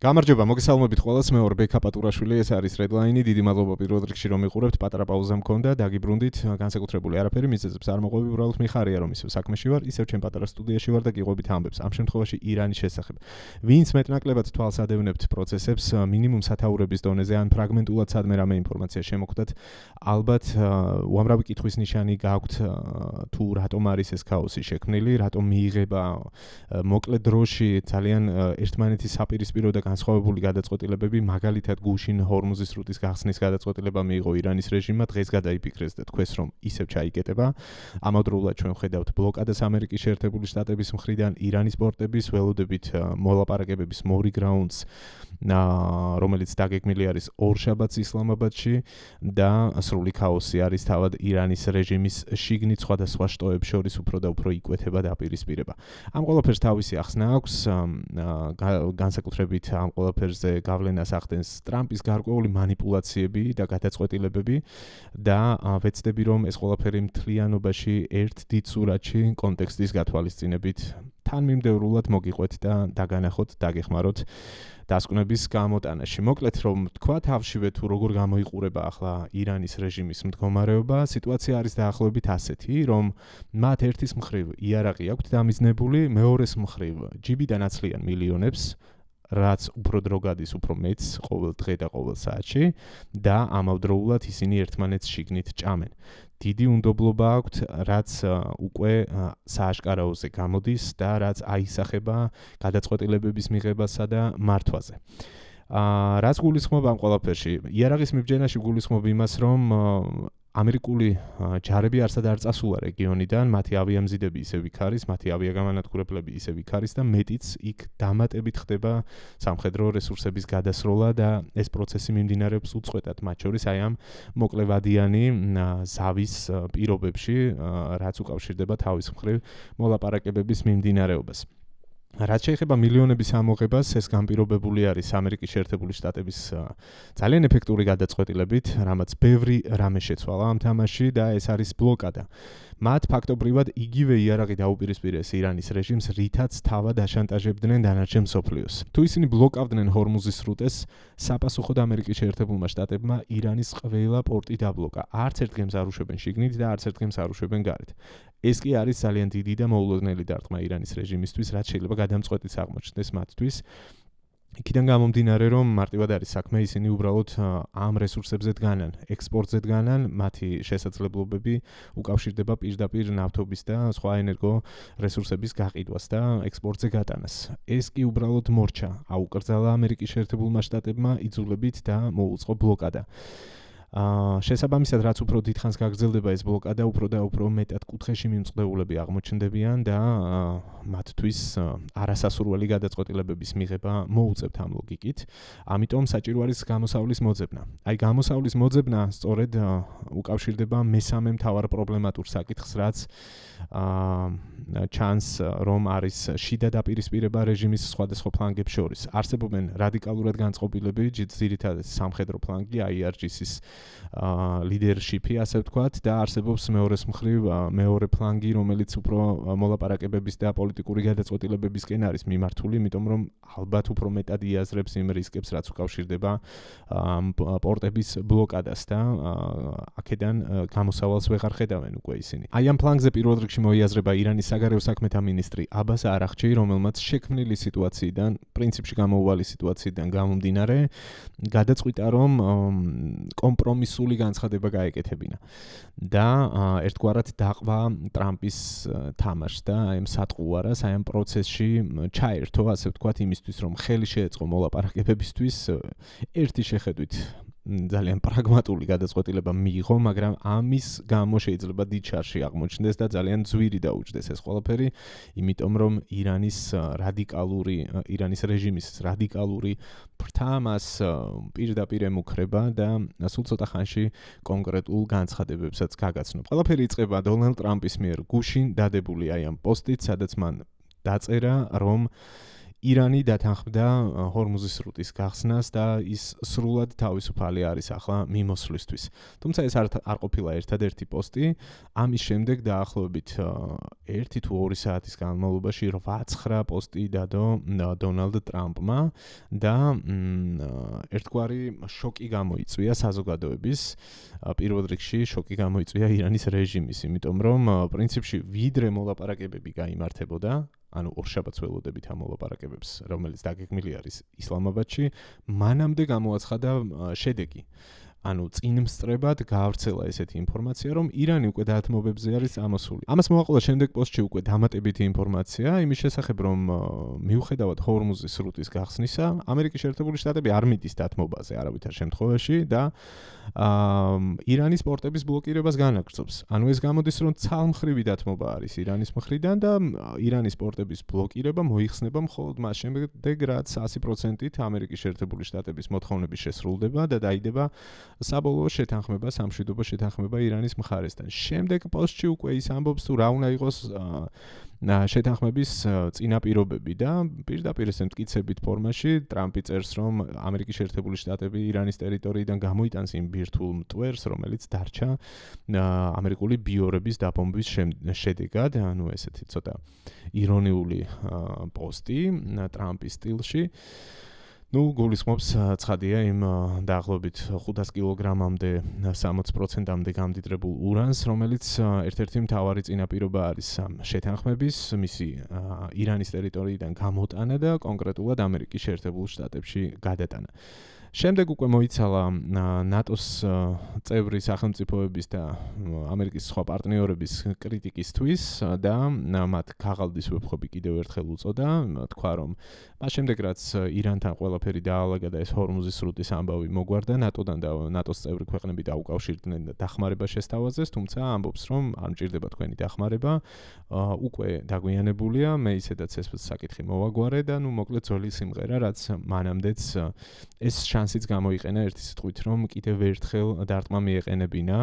გამარჯობა, მოგესალმებით ყველას, მე ვარ ბექა პატურაშვილი, ეს არის Redline-ი, დიდი მადლობა პირველ რიგში რომ მიყურებთ, პატარა პაუზა მქონდა, დაგიბრუნდით, განსაკუთრებული არაფერი მიზეზებს არ მოყვები, უბრალოდ მიხარია რომ ისევ საქმეში ვარ, ისევ ჩემ პატარა სტუდიაში ვარ და გიყვებით ამბებს, ამ შემთხვევაში ირანის შესახებ. ვინც მეტნაკლებად თვალს ადევნებთ პროცესებს, მინიმუმ სათაურების დონეზე ან ფრაგმენტულად სადმე რამე ინფორმაცია შემოგხვდათ, ალბათ უამრავი კითხვის ნიშანი გაქვთ თუ რატომ არის ეს ქაოსი შექმნილი, რატომ მიიღება მოკლე დროში ძალიან ერთმანეთის საპირისპირო და განსხვავებული გადაწყვეტილებები, მაგალითად გუშინ ჰორმუზის სრუტის გახსნის გადაწყვეტილება მიიღო ირანის რეჟიმმა, დღეს გადაიფიქრეს და თქვეს რომ ისევ ჩაიკეტება. ამავდროულად ჩვენ ხედავთ ბლოკადას ამერიკის შეერთებული შტატების მხრიდან, ირანის პორტების, ველოდებით მოლაპარაკებების მორიგ რაუნდს, რომელიც დაგეგმილი არის ორშაბათს ისლამაბადში და სრული ქაოსი არის თავად ირანის რეჟიმის შიგნით სხვადასხვა შტოებს შორის უფრო და უფრო იკვეთება დაპირისპირება. ამ ყველაფერს თავისი ახსნა აქვს, განსაკუთრებით ამ ყველაფერზე გავლენას ახდენს ტრამპის გარკვეული მანიპულაციები და გადაწყვეტილებები და ვეცდები რომ ეს ყველაფერი მთლიანობაში ერთ დიდ სურათში კონტექსტის გათვალისწინებით თანმიმდევრულად მოგიყვეთ და დაგანახოთ, დაგეხმაროთ დასკვნების გამოტანაში. მოკლედ რომ თქვა თავშივე თუ როგორ გამოიყურება ახლა ირანის რეჟიმის მდგომარეობა, სიტუაცია არის დაახლოებით ასეთი, რომ მათ ერთის მხრივ იარაღი აქვთ დამიზნებული, მეორეს მხრივ ჯიბიდან აცლიან მილიონებს, რაც უფრო დრო გადის, უფრო მეც ყოველ დღე და ყოველ საათში და ამავდროულად ისინი ერთმანეთს შიგნით ჭამენ. დიდი უნდობლობა აქვთ, რაც უკვე სააშკარაოზე გამოდის და რაც აისახება გადაწყვეტილებების მიღებასა და მართვაზე. რაც გულისხმობა ამ ყველაფერში? იარაღის მიბჯენაში გულისხმობა იმას, რომ ამერიკული ჯარები არსად არ წასულა რეგიონიდან, მათი ავიამზიდები ისევ იქ არის, მათი ავიაგამანადგურებლები ისევ იქ არის და მეტიც იქ დამატებით ხდება სამხედრო რესურსების გადასროლა და ეს პროცესი მიმდინარეობს უწყვეტად, მათ შორის აი ამ მოკლევადიანი ზავის პირობებში, რაც უკავშირდება თავის მხრივ მოლაპარაკებების მიმდინარეობას. რაც შეეხება მილიონების ამოღებას, ეს განპირობებული არის ამერიკის შეერთებული შტატების ძალიან ეფექტური გადაწყვეტილებით, რამაც ბევრი რამე შეცვალა ამ თამაში და ეს არის ბლოკადა. მათ ფაქტობრივად იგივე იარაღი დაუპირისპირეს ირანის რეჟიმს, რითაც თავად აშანტაჟებდნენ დანარჩენ მსოფლიოს. თუ ისინი ბლოკავდნენ ჰორმუზის სრუტეს, საპასუხოდ ამერიკის შეერთებულმა შტატებმა ირანის ყველა პორტი დაბლოკა. არც ერთ გემს არ უშვებენ შიგნით და არც ერთ გემს არ უშვებენ გარეთ. ეს კი არის ძალიან დიდი და მოულოდნელი დარტყმა ირანის რეჟიმისთვის, რაც შეიძლება გადამწყვეტიც აღმოჩნდეს მათთვის. იქიდან გამომდინარე, რომ მარტივად არის საქმე, ისინი უბრალოდ ამ რესურსებზე დგანან, ექსპორტზე დგანან, მათი შესაძლებლობები უკავშირდება პირდაპირ ნავთობის და სხვა ენერგო რესურსების გაყიდვას და ექსპორტზე გატანას. ეს კი უბრალოდ მორჩა, აუკრძალა ამერიკის შეერთებულმა შტატებმა იძულებით და მოუწყო ბლოკადა. შესაბამისად, რაც უფრო დიდხანს გაგრძელდება ეს ბლოკადა, უფრო და უფრო მეტად კუთხეში მიმწყდეულები აღმოჩნდებიან და მათთვის არასასურველი გადაწყვეტილებების მიღება მოუწევთ ამ ლოგიკით. ამიტომ საჭირო არის გამოსავლის მოძებნა. აი გამოსავლის მოძებნა სწორედ უკავშირდება მესამე მთავარ პრობლემატურ საკითხს, რაც ჩანს რომ არის შიდა დაპირისპირება რეჟიმის სხვადასხვა ფლანგებს შორის. არსებობენ რადიკალურად განწყობილები, ძირითადად სამხედრო ფლანგი, IRGC-ის ლიდერშიპი, ასე ვთქვათ, და არსებობს მეორეს მხრივ მეორე ფლანგი, რომელიც უფრო მოლაპარაკებების და პოლიტიკური გადაწყვეტილებებისკენ არის მიმართული, იმიტომ რომ ალბათ უფრო მეტად იაზრებს იმ რისკებს, რაც უკავშირდება პორტების ბლოკადას და აქედან გამოსავალს ვეღარ ხედავენ უკვე ისინი. აი ამ ფლანგზე პირველ რიგში მოიაზრება ირანის საგარეო საქმეთა მინისტრი აბას არახჩი, რომელმაც შექმნილი სიტუაციიდან, პრინციპში გამოუვალი სიტუაციიდან გამომდინარე, გადაწყვიტა, რომ კომპრომისული განცხადება გაეკეთებინა და ერთგვარად დაყვა ტრამპის თამაშს და აი ამ სატყუარას, აი ამ პროცესში ჩაერთო, ასე ვთქვათ, იმისთვის, რომ ხელი შეეწყო მოლაპარაკებებისთვის, ერთი შეხედვით ძალიან პრაგმატული გადაწყვეტილება მიიღო, მაგრამ ამის გამო შეიძლება დიდ შარში აღმოჩნდეს და ძალიან ძვირი დაუჯდეს ეს ყველაფერი, იმიტომ რომ ირანის რეჟიმის რადიკალური ფრთამას პირდაპირ ემუქრება და სულ ცოტა ხანში კონკრეტულ განცხადებებსაც გაგაცნობ. ყველაფერი იწყება დონალდ ტრამპის მიერ გუშინ დადებული აი ამ პოსტით, სადაც მან დაწერა, რომ ირანი დათანხმდა ჰორმუზის სრუტის გახსნას და ის სრულად თავისუფალი არის ახლა მიმოსვლისთვის. თუმცა ეს არ ყოფილა ერთადერთი პოსტი. ამის შემდეგ დაახლოებით 1 თუ 2 საათის განმავლობაში 8-9 პოსტი დადო დონალდ ტრამპმა და ერთგვარი შოკი გამოიწვია საზოგადოების. პირველ რიგში შოკი გამოიწვია ირანის რეჟიმის, იმიტომ რომ პრინციპში ვიდრე მოლაპარაკებები გაიმართებოდა, ანუ ორშაბათს ველოდებით ამ მოლაპარაკებებს, რომელიც დაგეგმილი არის ისლამაბადში, მანამდე გამოაცხადა შედეგი. ანუ წინმსწრებად გაავრცელა ესეთი ინფორმაცია, რომ ირანი უკვე დაათმობებზე არის წამოსული. ამას მოაყოლა შემდეგ პოსტში უკვე დამატებითი ინფორმაცია იმის შესახებ, რომ მიუხედავად ჰორმუზის სრუტის გახსნისა, ამერიკის შეერთებული შტატები არ მიდის დათმობაზე არავითარ შემთხვევაში და ირანის პორტების ბლოკირებას განაგრძობს. ანუ ეს გამოდის, რომ ცალმხრივი დათმობა არის ირანის მხრიდან და ირანის პორტების ბლოკირება მოიხსნება მხოლოდ მას შემდეგ, რაც 100%-ით ამერიკის შეერთებული შტატების მოთხოვნები შესრულდება და დაიდება საბოლოო შეთანხმება, სამშვიდობო შეთანხმება ირანის მხარესთან. შემდეგ პოსტში უკვე ის ამბობს თუ რა უნდა იყოს შეთანხმების წინაპირობები და პირდაპირ ესე მტკიცებით ფორმაში ტრამპი წერს, რომ ამერიკის შეერთებული შტატები ირანის ტერიტორიიდან გამოიტანს იმ ბირთვულ მტვერს, რომელიც დარჩა ამერიკული ბიორების დაბომბვის შედეგად, ანუ ესეთი ცოტა ირონიული პოსტი ტრამპის სტილში. გულისხმობს ცხადია იმ დაახლოებით 500 კილოგრამამდე 60%-ამდე გამდიდრებულ ურანს, რომელიც ერთ-ერთი მთავარი წინაპირობა არის შეთანხმების, მისი ირანის ტერიტორიიდან გამოტანა და კონკრეტულად ამერიკის შეერთებულ შტატებში გადატანა. შემდეგ უკვე მოიცალა ნატოს წევრი სახელმწიფოების და ამერიკის სხვა პარტნიორების კრიტიკისთვის და მათ ქაღალდის ვეფხვები კიდევ ერთხელ უწოდა, თქვა რომ მას შემდეგ რაც ირანთან ყველაფერი დაალაგა და ეს ჰორმუზის სრუტის ამბავი მოგვარდა, ნატოდან და ნატოს წევრი ქვეყნები დაუკავშირდნენ და დახმარება შესთავაზეს, თუმცა ამბობს რომ არ მჭირდება თქვენი დახმარება, უკვე დაგვიანებულია, მე ისედაც ეს საკითხი მოვაგვარე და მოკლედ ძველი სიმღერა, რაც მანამდეც ეს შანსიც გამოიყენა ერთი სიტყვით, რომ კიდევ ერთხელ დარტყმა მიეყენებინა.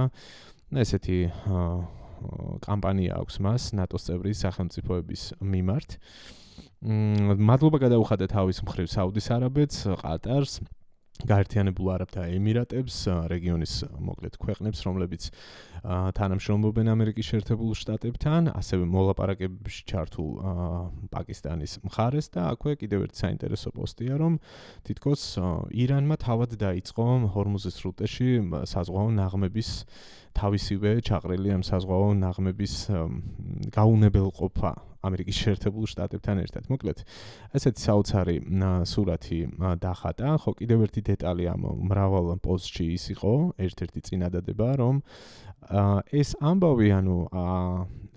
ესეთი კამპანია აქვს მას ნატოს წევრი სახელმწიფოების მიმართ. მადლობა გადაუხადა თავის მხრივ საუდის არაბეთს, ყატარს, გაერთიანებულ არაბთა ემირატებს, რეგიონის მოკლედ ქვეყნებს, რომლებიც თანამშრომლობენ ამერიკის შეერთებულ შტატებთან, ასევე მოლაპარაკებებში ჩართულ პაკისტანის მხარეს და აქვე კიდევ ერთი საინტერესო პოსტია, რომ თითქოს ირანმა თავად დაიწყო ჰორმუზის სრუტეში საზღვაო ნაღმების თავისივე ჩაყრილი ამ საზღვაო ნაღმების გაუნებელყოფა ამერიკის შეერთებულ შტატებთან ერთად. მოკლედ, ესეთი საოცარი სურათი დახატა, ხო კიდევ ერთი დეტალი ამ მრავალ პოსტში ის იყო, ერთ-ერთი წინადადება, რომ ეს ამბავი, ანუ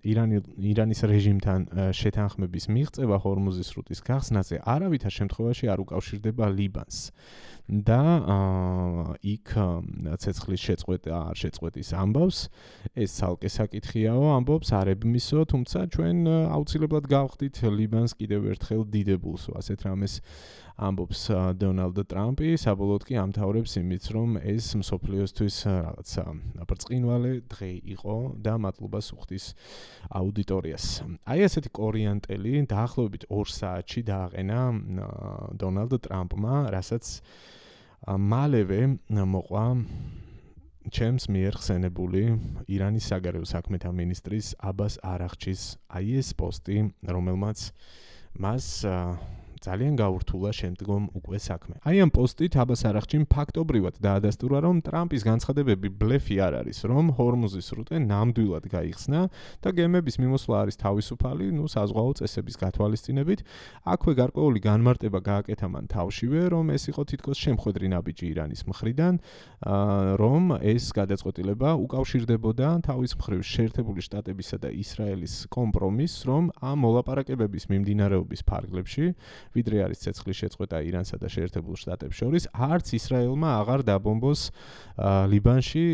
ირანის რეჟიმთან შეთანხმების მიღწევა ჰორმუზის სრუტის გახსნაზე არავითარ შემთხვევაში არ უკავშირდება ლიბანს. და იქ ცეცხლის შეწყვეტა არ შეწყვეტის ამბავს, ეს ცალკე საკითხიაო, ამბობს არებმისო, თუმცა ჩვენ აუცილებლად გავხდით ლიბანს კიდევ ერთხელ დიდებულს, ასეთ რამეს ამბობს დონალდ ტრამპი, საბოლოოდ კი ამთავრებს იმით, რომ ეს მსოფლიოსთვის რაღაცა ბრწყინვალე დღე იყო და მადლობას უხდის აუდიტორიას. აი ესეთი კორიანტელი დაახლოებით 2 საათში დააყენა დონალდ ტრამპმა, რასაც მალევე მოყვა ჩემს მიერ ხსენებული ირანის საგარეო საქმეთა მინისტრის აბას არაღჩის აი ეს პოსტი, რომელმაც მას ძალიან გაურთულა შემდგომ უკვე საქმე. აი ამ პოსტით აბას არაღჩიმ ფაქტობრივად დაადასტურა, რომ ტრამპის განცხადებები ბლეფი არ არის, რომ ჰორმუზის სრუტე ნამდვილად გაიხსნა და გემების მიმოსვლა არის თავისუფალი, საზღვაო წესების გათვალისწინებით. აქვე გარკვეული განმარტება გააკეთა მან თავშივე, რომ ეს იყო თითქოს შემხვედრი ნაბიჯი ირანის მხრიდან, რომ ეს გადაწყვეტილება უკავშირდებოდა თავის მხრივ შეერთებული შტატებისა და ისრაელის კომპრომისს, რომ ამ მოლაპარაკებების მიმდინარეობის ფარგლებში ვიდრე არის ცეცხლის შეწყვეტა ირანსა და შეერთებულ შტატებს შორის, არც ისრაელმა აღარ დაბომბოს ლიბანში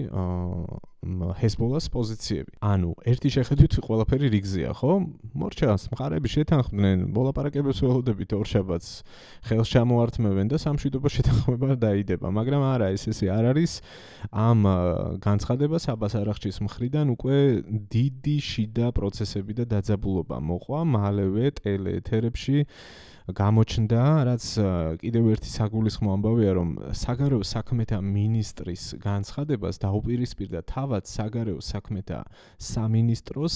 ჰეზბოლას პოზიციები. ანუ ერთი შეხედვით ყველაფერი რიგზეა, ხო? მორჩას მხარები შეთანხმდნენ, მოლაპარაკებებს ველოდებით ორშაბათს ხელს ჩამოართმევენ და სამშვიდობო შეთანხმება დაიდება, მაგრამ არა, ესე არ არის. ამ განცხადებას აბას არაღჩის მხრიდან უკვე დიდი შიდა პროცესები და დაძაბულობა მოყვა, მალევე ტელეეთერებში გამოჩნდა, რაც კიდევ ერთი საგულისხმო ამბავია, რომ საგარეო საქმეთა მინისტრის განცხადებას დაუპირისპირდა თავად საგარეო საქმეთა სამინისტროს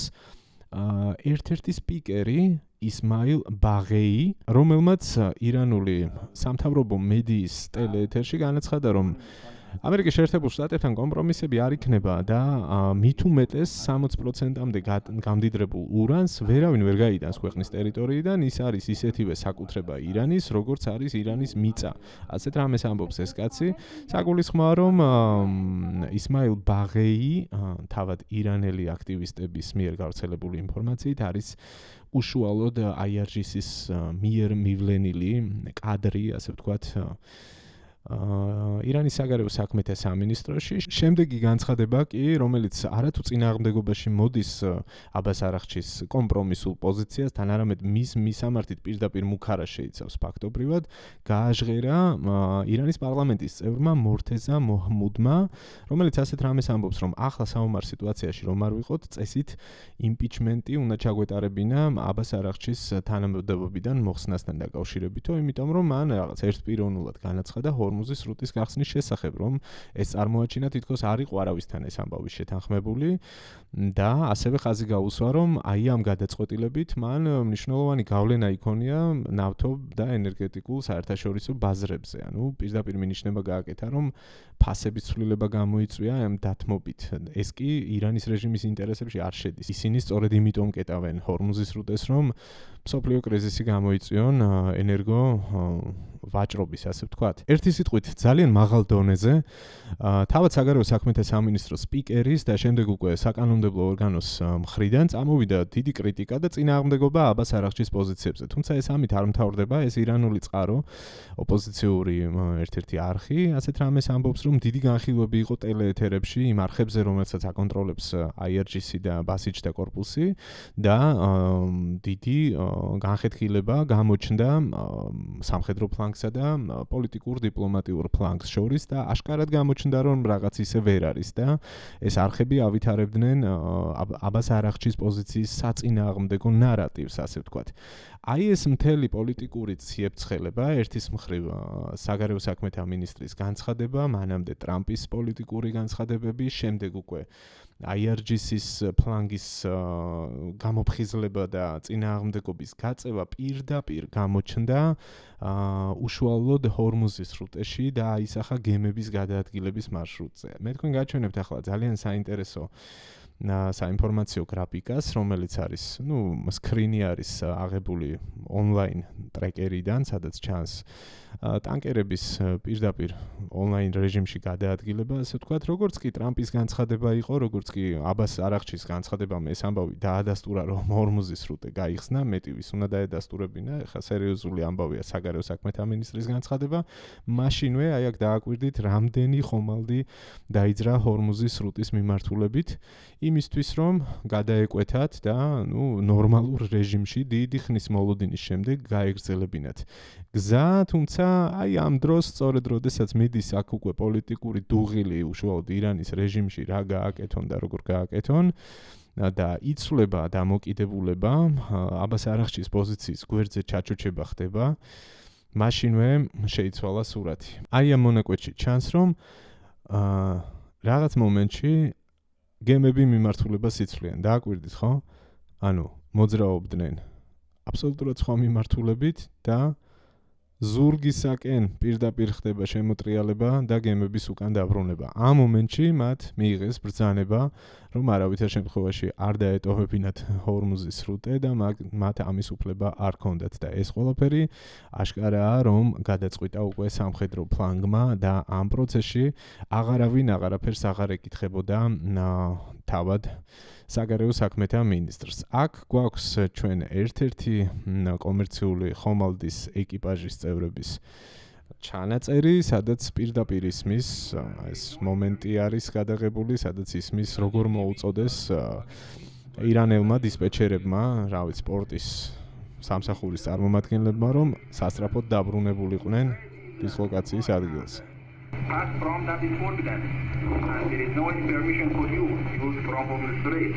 ერთ-ერთი სპიკერი ისმაილ ბაღეი, რომელმაც ირანული სამთავრობო მედიის ტელეეთერში განაცხადა, რომ ამერიკის შეერთებულ შტატებთან კომპრომისები არ იქნება და მით უმეტეს 60%-მდე გამდიდრებულ ურანს ვერავინ ვერ გაიტანს ქვეყნის ტერიტორიიდან, ის არის ისეთივე საკუთრება ირანის, როგორც არის ირანის მიწა. ასეთ რამეს ამბობს ეს კაცი. საგულისხმოა, რომ ისმაილ ბაღეი, თავად ირანელი აქტივისტების მიერ გავრცელებული ინფორმაციით არის უშუალოდ IRGC-ის მიერ მივლენილი კადრი, ასე ვთქვათ, ირანის საგარეო საქმეთა სამინისტროში. შემდეგი განცხადება კი, რომელიც არათუ წინააღმდეგობაში მოდის აბას არაღჩის კომპრომისულ პოზიციასთან, არამედ მის მისამართით პირდაპირ მუქარას შეიცავს ფაქტობრივად, გააჟღერა ირანის პარლამენტის წევრმა მორთეზა მოჰმუდმა, რომელიც ასეთ რამეს ამბობს, რომ ახლა საომარ სიტუაციაში რომ არ ვიყოთ, წესით იმპიჩმენტი უნდა ჩაგვეტარებინა აბას არაღჩის თანამდებობიდან მოხსნასთან დაკავშირებითო, იმიტომ რომ მან რაღაც ერთპიროვნულად განაცხადა ჰორმუზის სრუტის გახსნის შესახებ, რომ ეს წარმოაჩინა თითქოს არ იყო არავისთან ეს ამბავი შეთანხმებული და ასევე ხაზი გაუსვა, რომ აი ამ გადაწყვეტილებით მან მნიშვნელოვანი გავლენა იქონია ნავთობ და ენერგეტიკულ საერთაშორისო ბაზრებზე. ანუ პირდაპირ მინიშნება გააკეთა, რომ ფასების ცვლილება გამოიწვია ამ დათმობით. ეს კი ირანის რეჟიმის ინტერესებში არ შედის. ისინი სწორედ იმიტომ კეტავენ ჰორმუზის სრუტეს, რომ მსოფლიო კრიზისი გამოიწვიონ ენერგო ვაჭრობის, ასე ვთქვათ. ერთი სიტყვით, ძალიან მაღალ დონეზე თავად საგარეო საქმეთა სამინისტროს სპიკერის და შემდეგ უკვე საკანონმდებლო ორგანოს მხრიდან წამოვიდა დიდი კრიტიკა და წინააღმდეგობა აბას არაღჩის პოზიციებზე. თუმცა ეს ამით არ მთავრდება, ეს ირანული წყარო, ოპოზიციური ერთ-ერთი არხი, ასეთ რამეს ამბობს, რომ დიდი განხილვები იყო ტელეეთერებში იმ არხებზე, რომელსაც აკონტროლებს IRGC და ბასიჯთა კორპუსი და დიდი განხეთქილება გამოჩნდა სამხედრო ფლანგსა და პოლიტიკურ დიპლომატიურ ფლანგს შორის და აშკარად გამოჩნდა, რომ რაღაც ისე ვერ არის და ეს არხები ავითარებდნენ აბას არაღჩის პოზიციის საწინააღმდეგო ნარატივს, ასე ვთქვათ. აი ეს მთელი პოლიტიკური ციებ-ცხელება, ერთის მხრივ საგარეო საქმეთა მინისტრის განცხადება, მანამდე ტრამპის პოლიტიკური განცხადებები, შემდეგ უკვე IRGC-ის ფლანგის გამოფხიზლება და წინააღმდეგობის გაწევა პირდაპირ გამოჩნდა უშუალოდ ჰორმუზის სრუტეში და აისახა გემების გადაადგილების მარშრუტზე. მე თქვენ გაჩვენებთ ახლა ძალიან საინტერესო საინფორმაციო გრაფიკას, რომელიც არის, სკრინი არის აღებული ონლაინ ტრეკერიდან, სადაც ჩანს ტანკერების პირდაპირ ონლაინ რეჟიმში გადაადგილება, ასე ვთქვათ, როგორც კი ტრამპის განცხადება იყო, როგორც კი აბას არაღჩის განცხადებამ ეს ამბავი დაადასტურა, რომ ჰორმუზის სრუტე გაიხსნა, მეტი ვის უნდა დაედასტურებინა, ეხლა სერიოზული ამბავია საგარეო საქმეთა მინისტრის განცხადება, მაშინვე აი აქ დააკვირდით, რამდენი ხომალდი დაიძრა ჰორმუზის სრუტის მიმართულებით, იმისთვის რომ გადაეკვეთათ და ნორმალურ რეჟიმში დიდი ხნის მოლოდინის შემდეგ გაეგრძელებინათ გზა, თუმცა აი ამ დროს სწორედ როდესაც მიდის აქ უკვე პოლიტიკური დუღილი უშუალოდ ირანის რეჟიმში რა გააკეთონ და როგორ გააკეთონ და იცვლება დამოკიდებულება აბას არაღჩის პოზიციის გვერდზე ჩაჩოჩება ხდება, მაშინვე შეიცვალა სურათი. აი ამ მონაკვეთში ჩანს, რომ რაღაც მომენტში გემები მიმართულებას იცვლიან. დააკვირდით, ხო? ანუ მოძრაობდნენ აბსოლუტურად სხვა მიმართულებით და ზურგისაკენ პირდაპირ ხდება შემოტრიალება და გემების უკან დაბრუნება. ამ მომენტში მათ მიიღეს ბრძანება, რომ არავითარ შემთხვევაში არ დაეტოვებინათ ჰორმუზის სრუტე და მათ ამის უფლება არ ჰქონდათ და ეს ყველაფერი აშკარაა, რომ გადაწყვიტა უკვე სამხედრო ფლანგმა და ამ პროცესში აღარავინ აღარაფერს აღარ ეკითხებოდა თავად საგარეო საქმეთა მინისტრს. აქ გვაქვს ჩვენ ერთ-ერთი კომერციული ხომალდის ეკიპაჟის წევრების ჩანაწერი, სადაც პირდაპირ ისმის, ეს მომენტი არის გადაღებული, სადაც ისმის როგორ მოუწოდეს ირანელმა დისპეჩერებმა, სპორტის სამსახურის წარმომადგენლებმა, რომ სასწრაფოდ დაბრუნებულიყვნენ დისლოკაციის ადგილზე. Pass from that is forbidden, and there is no permission for you to use from the street.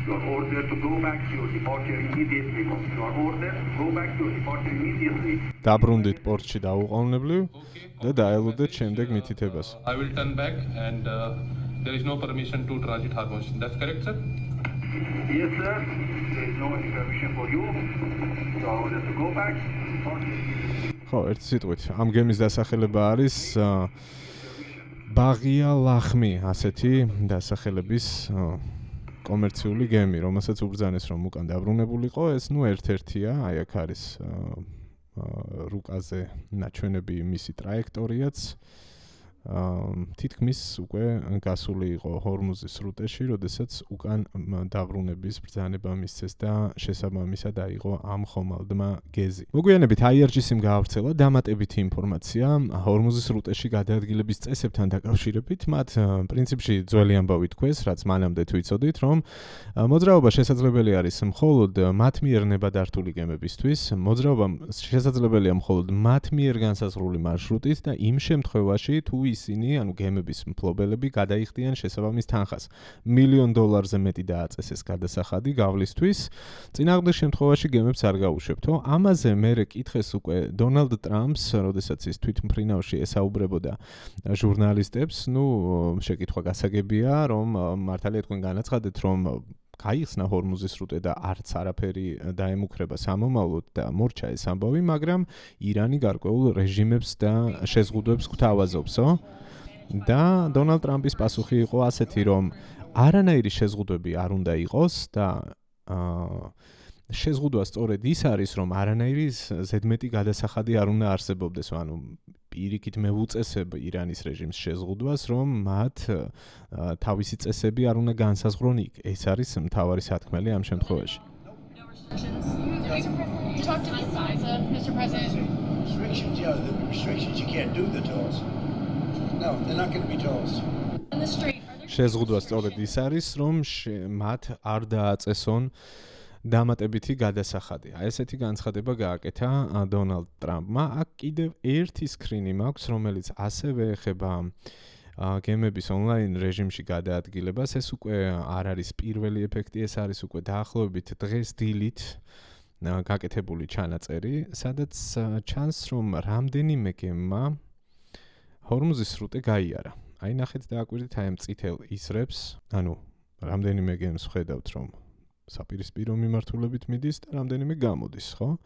You are ordered to go back to your departure immediately. You are ordered to go back to your departure immediately. დაბრუნდით პორტში დაუყოვნებლივ და დაელოდეთ შემდეგ მითითებას. I will turn back and there is no permission to transit Hormuz. That's correct, sir? Yes, sir. There is no any permission for you. You are ordered to go back. ხო, ერთი სიტყვით, ამ გემის დასახელება არის ბაღია ლახმი, ასეთი დასახელების კომერციული გემი, რომელსაც უბრძანეს, რომ უკან დაბრუნებულიყო, ეს ერთ-ერთია, აი აქ არის რუკაზე ნაჩვენები მისი ტრაექტორიაც. თითქმის უკვე გასული იყო ჰორმუზის სრუტეში, როდესაც უკან დაბრუნების ბრძანება მისცეს და შესაბამისად აიღო ამ ხომალდმა გეზი. მოგვიანებით IRGC-მ გაავრცელა დამატებითი ინფორმაცია ჰორმუზის სრუტეში გადაადგილების წესებთან დაკავშირებით. მათ პრინციპში ძველი ამბავი თქვეს, რაც მანამდე თვითწოდით, რომ მოძრაობა შესაძლებელი არის მხოლოდ მათ მიერ ნებადართული გემებისთვის, მოძრაობა შესაძლებელია მხოლოდ მათ მიერ განსაზღვრული მარშრუტით და იმ შემთხვევაში თუ ისინი, ანუ გემების მფლობელები გადაიხდიან შესაბამის თანხას. $1 მილიონზე მეტი დააწესეს გადასახადი გავლისთვის. წინააღმდეგ შემთხვევაში გემებს არ გაუშვებთო. ამაზე მერე კითხეს უკვე დონალდ ტრამპს, როდესაც ის თვითმფრინავში ესაუბრებოდა ჟურნალისტებს, შეკითხვა გასაგებია, რომ მართალია თქვენ განაცხადეთ, რომ გაიხსნა ჰორმუზის სრუტე და არც არაფერი დაემუქრება სამომავლოდ და მორჩა ეს ამბავი, მაგრამ ირანი გარკვეულ რეჟიმებს და შეზღუდვებს გვთავაზობსო. და დონალდ ტრამპის პასუხი იყო ასეთი, რომ არანაირი შეზღუდვები არ უნდა იყოს და შეზღუდვა სწორედ ის არის, რომ არანაირი ზედმეტი გადასახადი არ უნდა არსებობდეს, ანუ პირიქით მე ვუწესებ ირანის რეჟიმს შეზღუდვას, რომ მათ თავისი წესები არ უნდა განსაზღვრონ იქ. ეს არის მთავარი სათქმელი ამ შემთხვევაში. შეზღუდვა სწორედ ის არის, რომ მათ არ დააწესონ დამატებითი გადასახადი. აი ესეთი განცხადება გააკეთა დონალდ ტრამპმა. აქ კიდევ ერთი სკრინი მაქვს, რომელიც ასევე ეხება გემების ონლაინ რეჟიმში გადაადგილებას. ეს უკვე არ არის პირველი ეფექტი, ეს არის უკვე დაახლოებით დღეს დილით გაკეთებული ჩანაწერი, სადაც ჩანს, რომ რამდენიმე გემმა ჰორმუზის სრუტე გაიარა. აი ნახეთ და აკვირდით აი ამ წითელ ისრებს, ანუ რამდენიმე გემს ხედავთ, რომ საპირისპირო მიმართულებით მიდის და რამდენიმე გამოდის, ხო?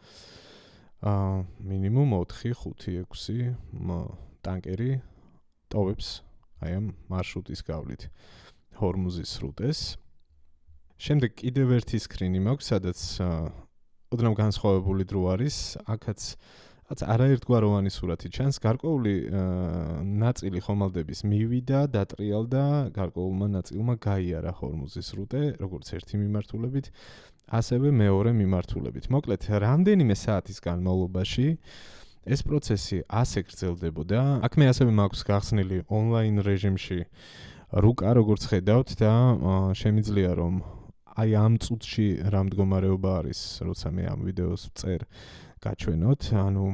მინიმუმ 4, 5, 6 ტანკერი ტოვებს აი ამ მარშრუტის გავლით ჰორმუზის სრუტეს. შემდეგ კიდევ ერთი სკრინი მაქვს, სადაც ოდნავ განსხვავებული დრო არის, აქაც არაერთგვაროვანი სურათი ჩანს, გარკვეული ნაწილი ხომალდების მივიდა, დატრიალდა, გარკვეულმა ნაწილმა გაიარა ჰორმუზის სრუტე, როგორც ერთი მიმართულებით, ასევე მეორე მიმართულებით. მოკლედ, რამდენიმე საათის განმავლობაში ეს პროცესი ასე გრძელდებოდა. აქ მე ასევე მაქვს გახსნილი ონლაინ რეჟიმში რუკა, როგორც ხედავთ და შემიძლია რომ აი ამ წუთში რა მდგომარეობა არის, როცა მე ამ ვიდეოს წერ გაჩვენოთ, ანუ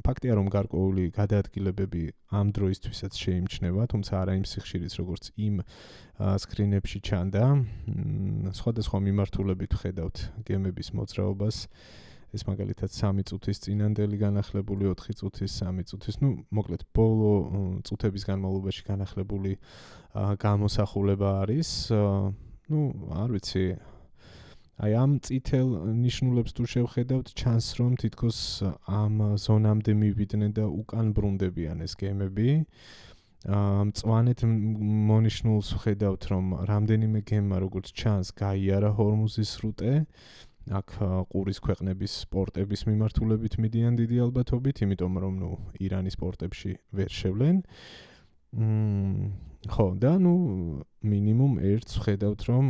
ფაქტია რომ გარკვეული გადაადგილებები ამ დროისთვისაც შეიმჩნევა, თუმცა არა იმ სიხშირით როგორც იმ სკრინებში ჩანდა. სხვადასხვა მიმართულებით ხედავთ გემების მოძრაობას. ეს მაგალითად 3 წუთის წინანდელი განახლებული, 4 წუთის, 3 წუთის, მოკლედ ბოლო წუთების განმავლობაში განახლებული გამოსახულება არის. არ ვიცი, აი ამ წითელ ნიშნულებს თუ შევხედავთ, ჩანს რომ თითქოს ამ ზონამდე მივიდნენ და უკან ბრუნდებიან ეს გემები. მწვანეთ მონიშნულს ხედავთ, რომ რამდენიმე გემმა როგორც ჩანს გაიარა ჰორმუზის სრუტე. აქ ყურის ქვეყნების პორტების მიმართულებით მიდიან დიდი ალბათობით, იმიტომ რომ ირანის პორტებში ვერ შევლენ. ხო, და მინიმუმ ერთს ხედავთ, რომ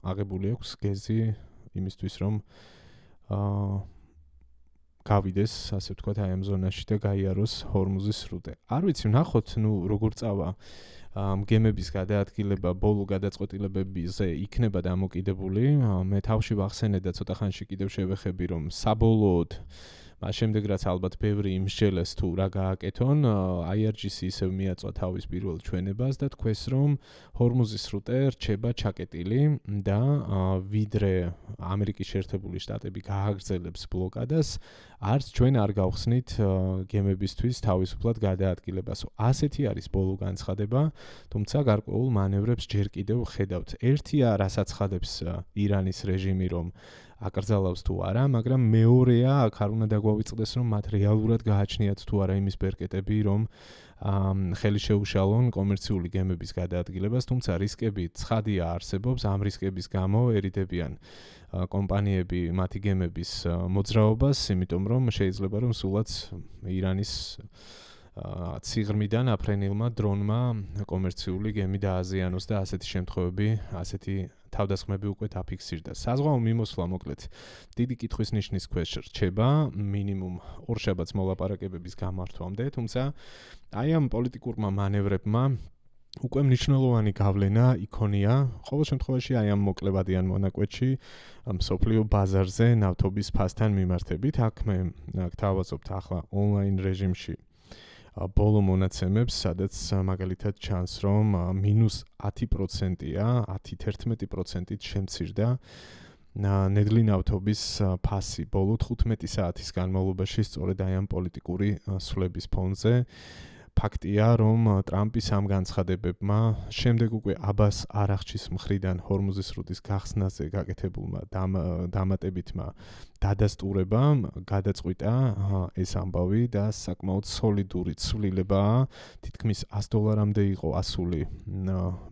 აღებული აქვს გეზი იმისთვის, რომ გავიდეს, ასე ვთქვათ, აი ამ ზონაში და გაიაროს ჰორმუზის სრუტე. არ ვიცი, ნახოთ, როგორ წავა გემების გადაადგილება ბოლო გადაწყვეტილებებზე იქნება დამოკიდებული. მე თავში ვახსენე და ცოტა ხანში კიდევ შევეხები, რომ საბოლოოდ მას შემდეგ რაც ალბათ ბევრი იმსჯელეს თუ რა გააკეთონ, IRGC ისევ მიაწვა თავის პირველ ჩვენებას და თქვეს, რომ ჰორმუზის სრუტე რჩება ჩაკეტილი და ვიდრე ამერიკის შეერთებული შტატები გააგრძელებს ბლოკადას, არც ჩვენ არ გავხსნით გემებისთვის თავისუფლად გადაადგილებას. ასეთი არის ბოლო განცხადება, თუმცა გარკვეულ მანევრებს ჯერ კიდევ ხედავთ. ერთია, რასაც ხადებს ირანის რეჟიმი, რომ აკრძალავს თუ არა, მაგრამ მეორეა, აქ არ უნდა დაგვავიწყდეს, რომ მათ რეალურად გააჩნიათ თუ არა იმის ბერკეტები, რომ ხელი შეუშალონ კომერციული გემების გადაადგილებას, თუმცა რისკები ცხადია არსებობს, ამ რისკების გამო ერიდებიან კომპანიები მათი გემების მოძრაობას, იმიტომ რომ შეიძლება რომ სულაც ირანის ციღრმიდან აფრენილმა დრონმა კომერციული გემი დააზიანოს და ასეთი შემთხვევები, ასეთი თავდასხმები უკვე დაფიქსირდა. საზღვაო მიმოსვლა მოკლედ დიდი კითხვის ნიშნის ქვეშ რჩება, მინიმუმ ორ შაბათს მოლაპარაკებების გამართვამდე, თუმცა აი ამ პოლიტიკურმა მანევრებმა უკვე მნიშვნელოვანი გავლენა იქონია, ყოველ შემთხვევაში აი ამ მოკლევადიან მონაკვეთში მსოფლიო ბაზარზე ნავთობის ფასთან მიმართებით. აქ მე გთავაზობთ ახლა ონლაინ რეჟიმში ბოლო მონაცემებს, სადაც მაგალითად ჩანს, რომ -10%-ია, 10-11%-ით შემცირდა ნედლი ნავთობის ფასი ბოლო 15 საათის განმავლობაში სწორედ აი ამ პოლიტიკური სვლების ფონზე. ფაქტია, რომ ტრამპის ამ განცხადებებმა შემდეგ უკვე აბას არაღჩის მხრიდან ჰორმუზის სრუტის გახსნაზე გაკეთებულმა დამატებითმა დადასტურებამ გადაწყვიტა ეს ამბავი და საკმაოდ სოლიდური ცვლილებაა. თითქმის $100-მდე იყო ასული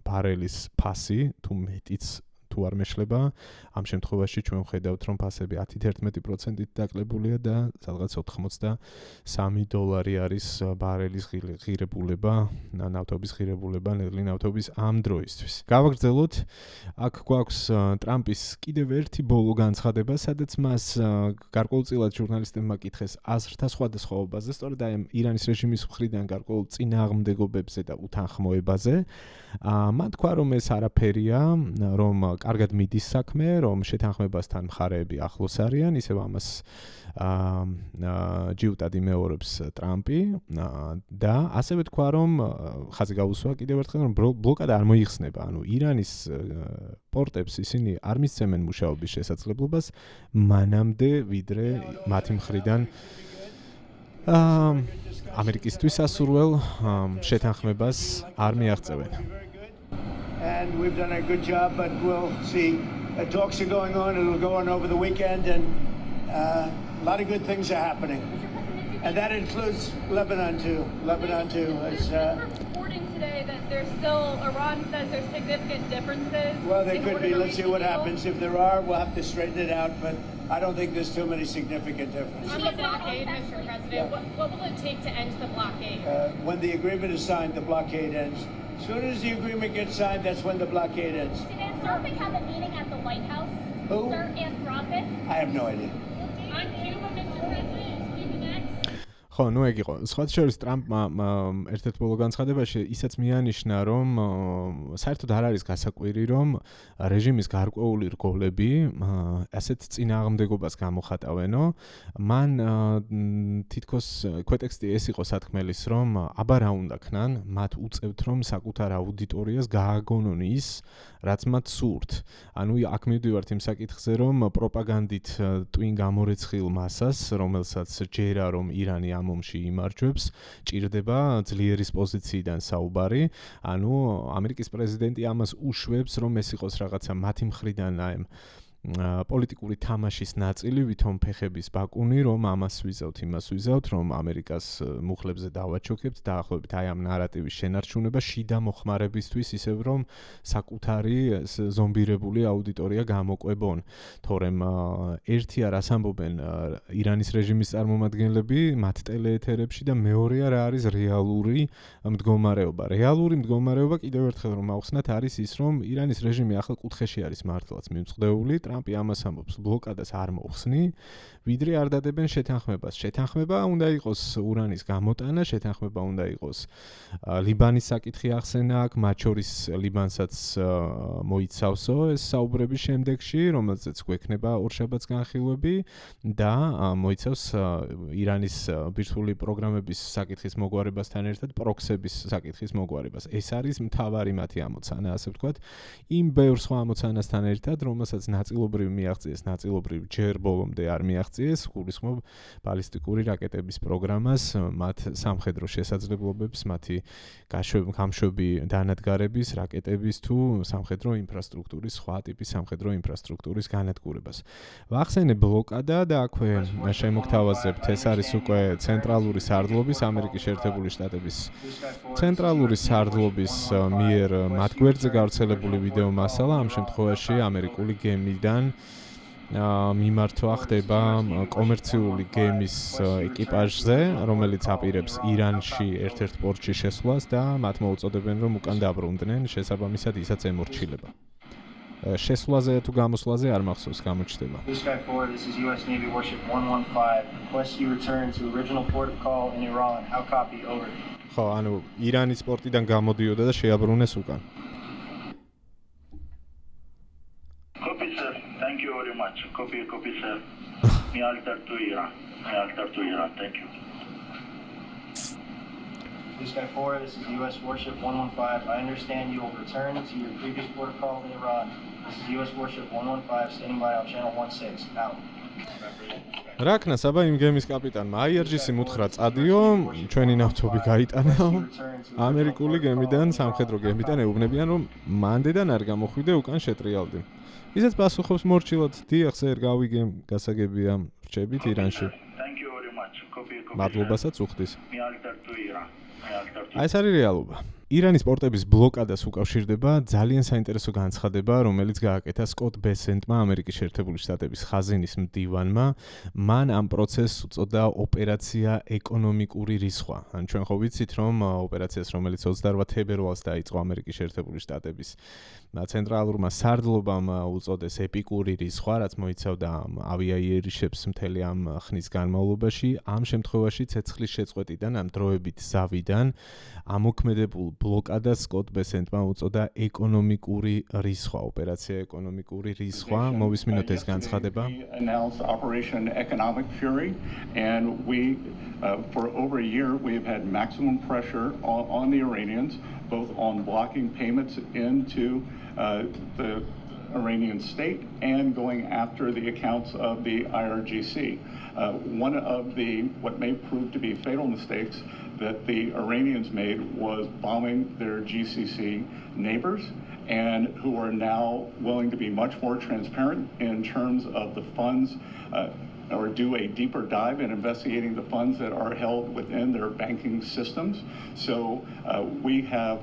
ბარელის ფასი, თუ მეტიც თუ არ მეშლება. ამ შემთხვევაში ჩვენ ვხედავთ, რომ ფასები 10-11%-ით დაკლებულია და სადღაც $83 არის ბარელის ღირებულება, ნავთობის ღირებულება, ნედლი ნავთობის ამ დროისთვის. გავაგრძელოთ, აქ გვაქვს ტრამპის კიდევ ერთი ბოლო განცხადება, სადაც მას გარკვეულწილად ჟურნალისტებმა კითხეს აზრთა სხვადასხვაობაზე, სწორედ აი ირანის რეჟიმის მხრიდან გარკვეულ წინააღმდეგობებზე და უთანხმოებაზე. მან თქვა, რომ ეს არაფერია, რომ კარგად მიდის საქმე, რომ შეთანხმებასთან მხარეები ახლოს არიან, ისევ ამას ჯიუტად იმეორებს ტრამპი და ასევე თქვა, რომ ხაზი გაუსვა კიდევ ერთხელ, რომ ბლოკადა არ მოიხსნება, ანუ ირანის პორტებს ისინი არ მისცემენ მუშაობის შესაძლებლობას მანამდე, ვიდრე მათი მხრიდან ამერიკისთვის ასურველ შეთანხმებას არ მიაღწევენ. And we've done a good job, but we'll see. Talks are going on. It'll go on over the weekend, and a lot of good things are happening. And that includes Lebanon too. Lebanon too. Reporting today that there's still, Iran says there's significant differences. Well, there could be. Let's see what happens. If there are, we'll have to straighten it out, but I don't think there's too many significant differences. On the blockade, Mr. President, what will it take to end the blockade? When the agreement is signed, the blockade ends. As soon as the agreement gets signed, that's when the blockade ends. Did Anthropic have a meeting at the White House? Who? Sir Anthropic? I have no idea. On Cuba, Mr. President, speaking next. ხო, ნუ ეგ იყო. სხვა შორის ტრამპმა ერთ-ერთ ბოლო განცხადებაში ისაც მიანიშნა, რომ საერთოდ არ არის გასაკვირი, რომ რეჟიმის გარკვეული რგოლები ასეთ წინააღმდეგობას გამოხატავენო. მან თითქოს ქვეტექსტი ეს იყო სათქმელის, რომ აბა რა უნდა ქნან, მათ უწევთ, რომ საკუთარ აუდიტორიას გააგონონ ის, რაც მათ სურთ. ანუ აქ მივდივართ იმ საკითხზე, რომ პროპაგანდით ტვინ გამორეცხილ მასას, რომელსაც ჯერა რომ ირანი ამ ომში იმარჯვებს, ჭირდება ძლიერის პოზიციიდან საუბარი. ანუ ამერიკის პრეზიდენტი ამას უშვებს, რომ ეს იყოს რაღაცა მათი მხრიდან პოლიტიკური თამაშის ნაწილი, ვითომ ფეხების ბაკუნი, რომ ამას ვიზავთ, იმას ვიზავთ, რომ ამერიკას მუხლებზე დავაჩოქებთ, დაახლოებით აი ამ ნარატივის შენარჩუნება შიდა მოხმარებისთვის, ისევ რომ საკუთარი ზომბირებული აუდიტორია გამოყვებონ. თორემ ერთია რას ამბობენ ირანის რეჟიმის წარმომადგენლები მათ ტელეეთერებში და მეორეა რა არის რეალური მდგომარეობა. რეალური მდგომარეობა კიდევ ერთხელ რომ ავხსნათ არის ის, რომ ირანის რეჟიმი ახლა კუთხეში არის მართლაც მიმწყდეული. ტრამპი ამას ამბობს, ბლოკადას არ მოხსნი, ვიდრე არ დადებენ შეთანხმებას. შეთანხმება უნდა იყოს ურანის გამოტანა, შეთანხმება უნდა იყოს ლიბანის საკითხი ახსენა აქ, მათ შორის ლიბანსაც მოიცავსო ეს საუბრების შემდეგში, რომელზეც გვექნება ორშაბათს განხილვები და მოიცავს ირანის ბირთვული პროგრამების საკითხის მოგვარებასთან ერთად პროქსების საკითხის მოგვარებას. ეს არის მთავარი მათი ამოცანა, ასე ვთქვათ, იმ ბევრ სხვა ამოცანასთან ერთად, რომელსაც ნაწილობრივ მიაღწიეს, ნაწილობრივ ჯერ ბოლომდე არ მიაღწიეს, გულისხმობ ბალისტიკური რაკეტების პროგრამას, მათ სამხედრო შესაძლებლობებს, მათი გამშვები დანადგარების, რაკეტების თუ სამხედრო ინფრასტრუქტურის, სხვა ტიპის სამხედრო ინფრასტრუქტურის განადგურებას. ვახსენე ბლოკადა და აქვე შემოგთავაზებთ, ეს არის უკვე ცენტრალური სარდლობის, ამერიკის შეერთებული შტატების ცენტრალური სარდლობის მიერ მათ გვერდზე გავრცელებული ვიდეო მასალა, ამ შემთხვევაში ამერიკული გემიდან მიმართვა ხდება კომერციული გემის ეკიპაჟზე, რომელიც აპირებს ირანში ერთ-ერთ პორტში შესვლას და მათ მოუწოდებენ, რომ უკან დაბრუნდნენ, შესაბამისად ისაც ემორჩილება. შესვლაზე თუ გამოსვლაზე არ მახსოვს გამოჩნდება. Blue Sky 4, this is US Navy Warship 115. Request you return to original port of call in Iran. How copy? Over. ხო, ანუ ირანის პორტიდან გამოდიოდა და შეაბრუნეს უკან. Copy, sir. Thank you very much. Copy, sir. Me alter to Iran. Thank you. Blue Sky 4, this is US Warship 115. I understand you will return to your previous port of call in Iran. This is US Warship 115 standing by on channel 16. Out. რაკნა საბა იმ გემის კაპიტანმა IRGC-ი მუთხრა წადიო, ჩვენი ნავთობი გაიტანა. ამერიკული გემიდან, სამხედრო გემიდან ეუბნებიან, რომ მანდედან არ გამოხვიდე უკან შეტრიალდი. ისაც პასუხობს მორჩილად, დიახ, სერ, გავიგე, გასაგებია, რჩებით ირანში. Thank you very much. Copy. მადლობასაც უხდის. Me alter to Iran. აი ეს არის რეალობა. ირანის პორტების ბლოკადას უკავშირდება ძალიან საინტერესო განცხადება, რომელიც გააკეთა სკოტ ბესენტმა, ამერიკის შეერთებული შტატების ხაზინის მდივანმა. მან ამ პროცესს უწოდა ოპერაცია ეკონომიკური რისხვა. ან ჩვენ ხო ვიცით, რომ ოპერაციას, რომელიც 28 თებერვალს დაიწყო ამერიკის შეერთებული შტატების ცენტრალურმა სარდლობამ უწოდეს ეპიკური რისხვა, რაც მოიცავდა ავიაიერიშებს მთელი ამ ხნის განმავლობაში. ამ შემთხვევაში ცეცხლის შეწყვეტიდან, ამ დროებით ზავიდან ამოქმედებულ ბლოკადას სკოტ ბესენტმა უწოდა ეკონომიკური რისხვა, ოპერაცია ეკონომიკური რისხვა. მოვისმინოთ ეს განცხადება. Announced Operation Economic Fury, and we, for over a year, we have had maximum pressure on the Iranians, both on blocking payments into the Iranian state and going after the accounts of the IRGC. One of what may prove to be fatal mistakes that the Iranians made was bombing their GCC neighbors, and who are now willing to be much more transparent in terms of the funds or do a deeper dive in investigating the funds that are held within their banking systems. So we have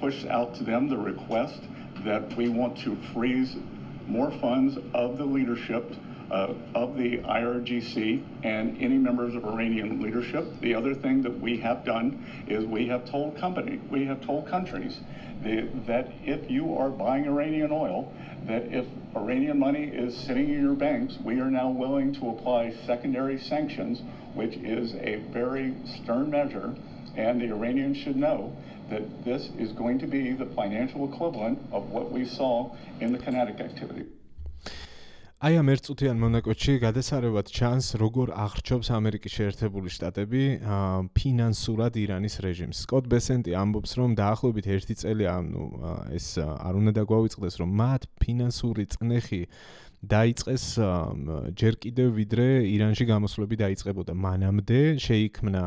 pushed out to them the request that we want to freeze more funds of the leadership of the IRGC and any members of Iranian leadership. The other thing that we have done is we have told countries that if you are buying Iranian oil, that if Iranian money is sitting in your banks, we are now willing to apply secondary sanctions, which is a very stern measure, and the Iranians should know that this is going to be the financial equivalent of what we saw in the kinetic activity. აი ამ ერთწუთიან მონაკვეთში გადასარევად ჩანს, როგორ აღრჩობს ამერიკის შეერთებული შტატები ფინანსურად ირანის რეჟიმს. სკოტ ბესენტი ამბობს, რომ დაახლოებით 1 წელი, ეს არ უნდა დაგვავიწყდეს, რომ მათ ფინანსური წნეხი დაიწყეს ჯერ კიდევ ვიდრე ირანში გამოსვლები დაიწყებოდა. მანამდე შეიქმნა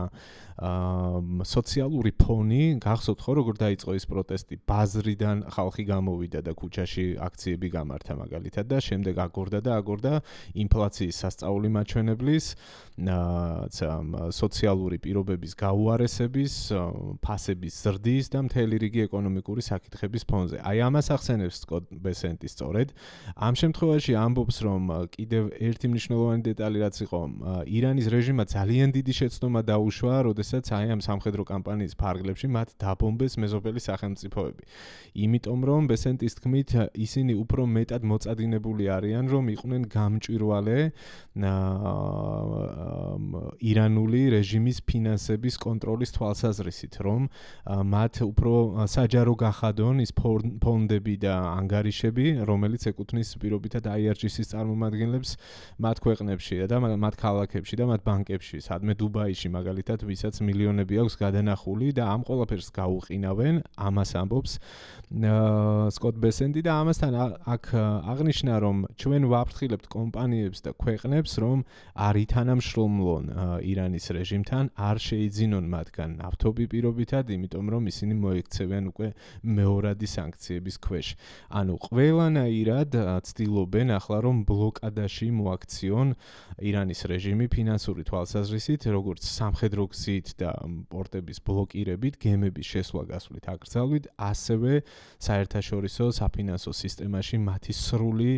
სოციალური ფონი, გახსოვთ ხო, როგორ დაიწყო ეს პროტესტი? ბაზრიდან ხალხი გამოვიდა და ქუჩაში აქციები გამართა მაგალითად და შემდეგ აგორდა ინფლაციის სასწაული მაჩვენებლის, სოციალური პირობების გაუარესების, ფასების ზრდის და მთელი რიგი ეკონომიკური საკითხების ფონზე. აი ამას ახსენებს სკოტ ბესენტი სწორედ. ამ შემთხვევაში ამბობს, რომ კიდევ ერთი მნიშვნელოვანი დეტალი რაც იყო, ირანის რეჟიმმა ძალიან დიდი შეცდომა დაუშვა, როდესაც აი ამ სამხედრო კამპანიის ფარგლებში მათ დაბომბეს მეზობელი სახელმწიფოები. იმიტომ რომ ბესენტის თქმით, ისინი უფრო მეტად მოწადინებული არიან, რომ იყვნენ გამჭვირვალე ირანული რეჟიმის ფინანსების კონტროლის თვალსაზრისით, რომ მათ უფრო საჯარო გახადონ ის ფონდები და ანგარიშები, რომელიც ეკუთვნის პირობითად IRGC-ის წარმომადგენლებს მათ ქვეყნებში და მათ ქალაქებში და მათ ბანკებში, სადმე დუბაიში მაგალითად, ვისაც მილიონები აქვს გადანახული და ამ ყველაფერს გაუყინავენ, ამას ამბობს სკოტ ბესენტი და ამასთან აქ აღნიშნა, რომ ჩვენ ვაფრთხილებთ კომპანიებს და ქვეყნებს, რომ არ ითანამშრომლონ ირანის რეჟიმთან, არ შეიძინონ მათგან ნავთობი პირობითად, იმიტომ რომ ისინი მოექცევენ უკვე მეორადი სანქციების ქვეშ. ანუ ყველანაირად ცდილობენ ახლა რომ ბლოკადაში მოაქციონ ირანის რეჟიმი ფინანსური თვალსაზრისით, როგორც სამხედრო გზით და პორტების ბლოკირებით, გემების შესვლა-გასვლით, აკრძალვით, ასევე საერთაშორისო საფინანსო სისტემაში მათი სრული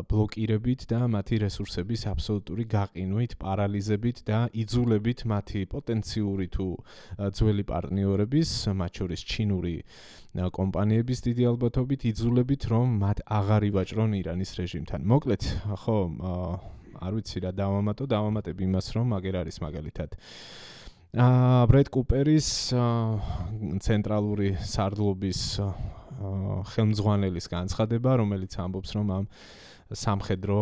ბლოკირებით და მათი რესურსების აბსოლუტური გაყინვით, პარალიზებით და იძულებით მათი პოტენციური თუ ძველი პარტნიორების, მათ შორის ჩინური კომპანიების დიდი ალბათობით იძულებით, რომ მათ აღარ ივაჭრონ ირანის რეჟიმთან. მოკლედ, ხო, არ ვიცი რა დავამატებ იმას, რომ აგერ არის მაგალითად ბრედ კუპერის ცენტრალური სარდლობის ხელმძღვანელის განცხადება, რომელიც ამბობს, რომ ამ სამხედრო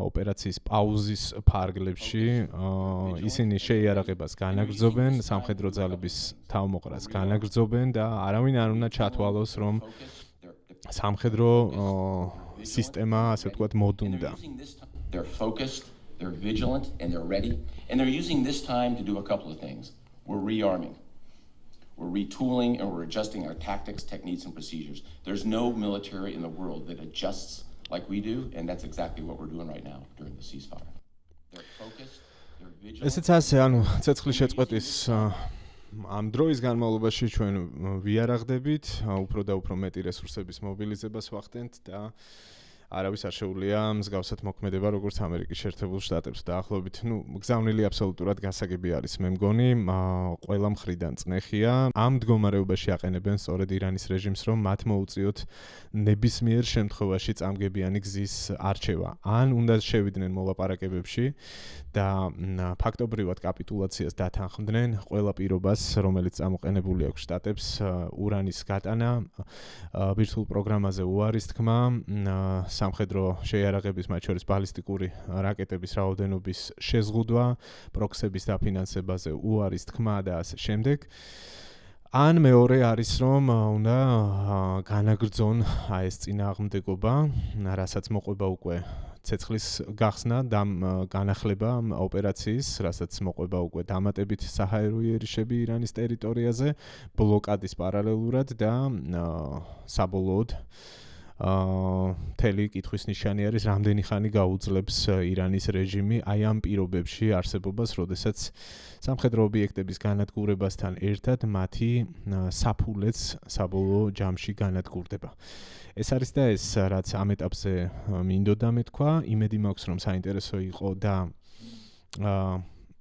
ოპერაციის პაუზის ფარგლებში ისინი შეიარაღებას განაგრძობენ, სამხედრო ძალების თავმოყრას განაგრძობენ და არავინ არ უნდა ჩათვალოს, რომ სამხედრო სისტემა, ასე ვთქვათ, მოდუნდა. They're focused, they're vigilant, and they're ready. And they're using this time to do a couple of things. We're rearming. We're retooling and we're adjusting our tactics, techniques, and procedures. There's no military in the world that adjusts like we do, and that's exactly what we're doing right now during the ceasefire. They're focused, they're vigilant. ესეც ასე, ანუ ცეცხლის შეწყვეტის ამ დროის განმავლობაში ჩვენ ვიარაღდებით, უფრო და უფრო მეტი რესურსების მობილიზებას ვახდენთ და არავის არ შეუძლია მსგავსად მოქმედება, როგორც ამერიკის შეერთებულ შტატებს დაახლოებით. გზავნილი აბსოლუტურად გასაგები არის, მე მგონი, ყველა მხრიდან წნეხია. ამ მდგომარეობაში აყენებენ სწორედ ირანის რეჟიმს, რომ მათ მოუწიოთ ნებისმიერ შემთხვევაში წამგებიანი გზის არჩევა. ან უნდა შევიდნენ მოლაპარაკებებში და ფაქტობრივად კაპიტულაციას დათანხმდნენ ყველა პირობას, რომელიც წამოყენებული აქვს შტატებს, ურანის გატანა, ბირთვულ პროგრამაზე უარის თქმა, სამხედრო შეიარაღების, მათ შორის ბალისტიკური რაკეტების რაოდენობის შეზღუდვა, პროქსების დაფინანსებაზე უარის თქმა და ასე შემდეგ. ან მეორე არის, რომ უნდა განაგრძონ ეს წინააღმდეგობა, რასაც მოყვება უკვე ცეცხლის გახსნა და განახლება ოპერაციის, რასაც მოყვება უკვე დამატებით საჰაერო იერიშები ირანის ტერიტორიაზე, ბლოკადის პარალელურად და საბოლოოდ თელი კითხვის ნიშანი არის, რამდენი ხანი გაუძლებს ირანის რეჟიმი აი ამ პირობებში არსებობას, როდესაც სამხედრო ობიექტების განადგურებასთან ერთად მათი საფულეც საბოლოო ჯამში განადგურდება. ეს არის და ეს, რაც ამ ეტაპზე მინდოდა მეთქვა, იმედი მაქვს, რომ საინტერესო იყო და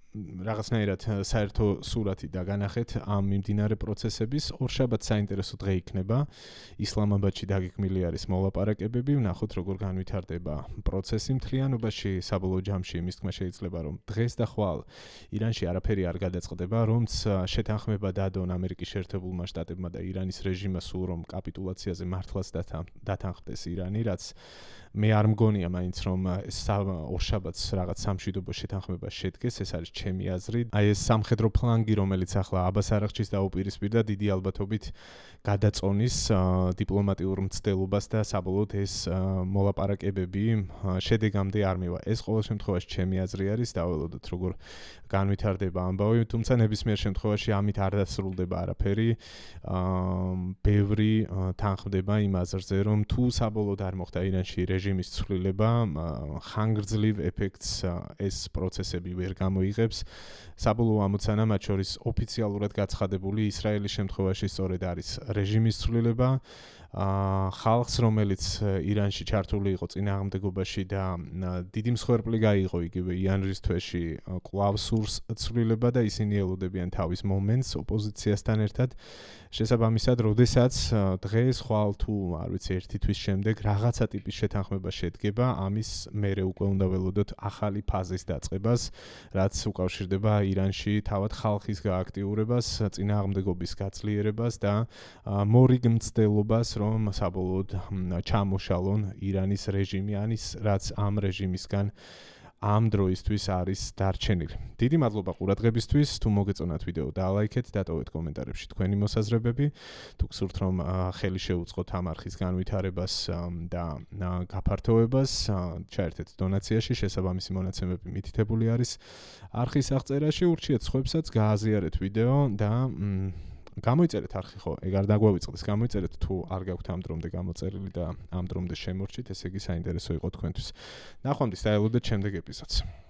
რაღაცნაირად საერთო სურათი დაგანახეთ ამ მიმდინარე პროცესების. ორშაბათს საინტერესო დღე იქნება. ისლამაბადში დაგეგმილი არის მოლაპარაკებები, ვნახოთ როგორ განვითარდება პროცესი მთლიანობაში. საბოლოო ჯამში იმის თქმა შეიძლება, რომ დღეს და ხვალ ირანში არაფერი არ გადაწყდება, რომც შეთანხმება დადონ ამერიკის შეერთებულმა შტატებმა და ირანის რეჟიმმა სულ რომ კაპიტულაციაზე მართლაც დათანხმდეს ირანი, რაც მე არ მგონია მაინც რომ ორშაბათს რაღაც სამშვიდობო შეთანხმება შედგეს, ეს არის ჩემი აზრი. აი ეს სამხედრო ფლანგი, რომელიც ახლა აბას არაღჩის დაუპირისპირდა, დიდი ალბათობით გადაწონის დიპლომატიურ მცდელობას და საბოლოოდ ეს მოლაპარაკებები შედეგამდე არ მივა. ეს ყოველ შემთხვევაში ჩემი აზრი არის, დაველოდოთ როგორ განვითარდება ამბავი, თუმცა ნებისმიერ შემთხვევაში ამით არ დასრულდება არაფერი. ბევრი თანხმდება იმ აზრზე, რომ თუ საბოლოოდ არ მოხდა ირანში რეჟიმის ცვლილება, ხანგრძლივ ეფექტს ეს პროცესები ვერ გამოიღებს საკითხებს. საბოლოო ამოცანა მათ შორის ოფიციალურად გაცხადებული ისრაელის შემთხვევაში სწორედ არის რეჟიმის ცვლილება. ხალხს, რომელიც ირანში ჩართული იყო წინააღმდეგობაში და დიდი მსხვერპლი გაიღო იგივე იანვრის თვეში კვლავ სურს ცვლილება და ისინი ელოდებიან თავის მომენტს ოპოზიციასთან ერთად. შესაბამისად, როდესაც დღეს ხვალ თუ არ ვიცი ერთი თვის შემდეგ რაღაცა ტიპის შეთანხმება შედგება, ამის მერე უკვე უნდა ველოდოთ ახალი ფაზის დაწყებას, რაც უკავშირდება ირანში თავად ხალხის გააქტიურებას, წინააღმდეგობის გაძლიერებას და მორიგ მცდელობას, რომ საბოლოოდ ჩამოშალონ ირანის რეჟიმი, რაც ამ რეჟიმისგან ამ დროისთვის არის დარჩენილი. დიდი მადლობა ყურადღებისთვის. თუ მოგეწონათ ვიდეო დალაიქეთ, დატოვეთ კომენტარებში თქვენი მოსაზრებები. თუ გსურთ რომ ხელი შეუწყოთ ამ არხის განვითარებას და გაფართოვებას, ჩაერთეთ დონაციაში, შესაბამისი მონაცემები მითითებული არის არხის აღწერაში. ურჩიეთ სხვებსაც გააზიარეთ ვიდეო და გამოიწერეთ არხი ხო? ეგ არ დაგვავიწყდეს, გამოიწერეთ თუ არ გაქვთ ამ დრომდე გამოწერილი და ამ დრომდე შემორჩით, ესე იგი საინტერესო იყო თქვენთვის. ნახვამდის დაელოდეთ შემდეგ ეპიზოდს.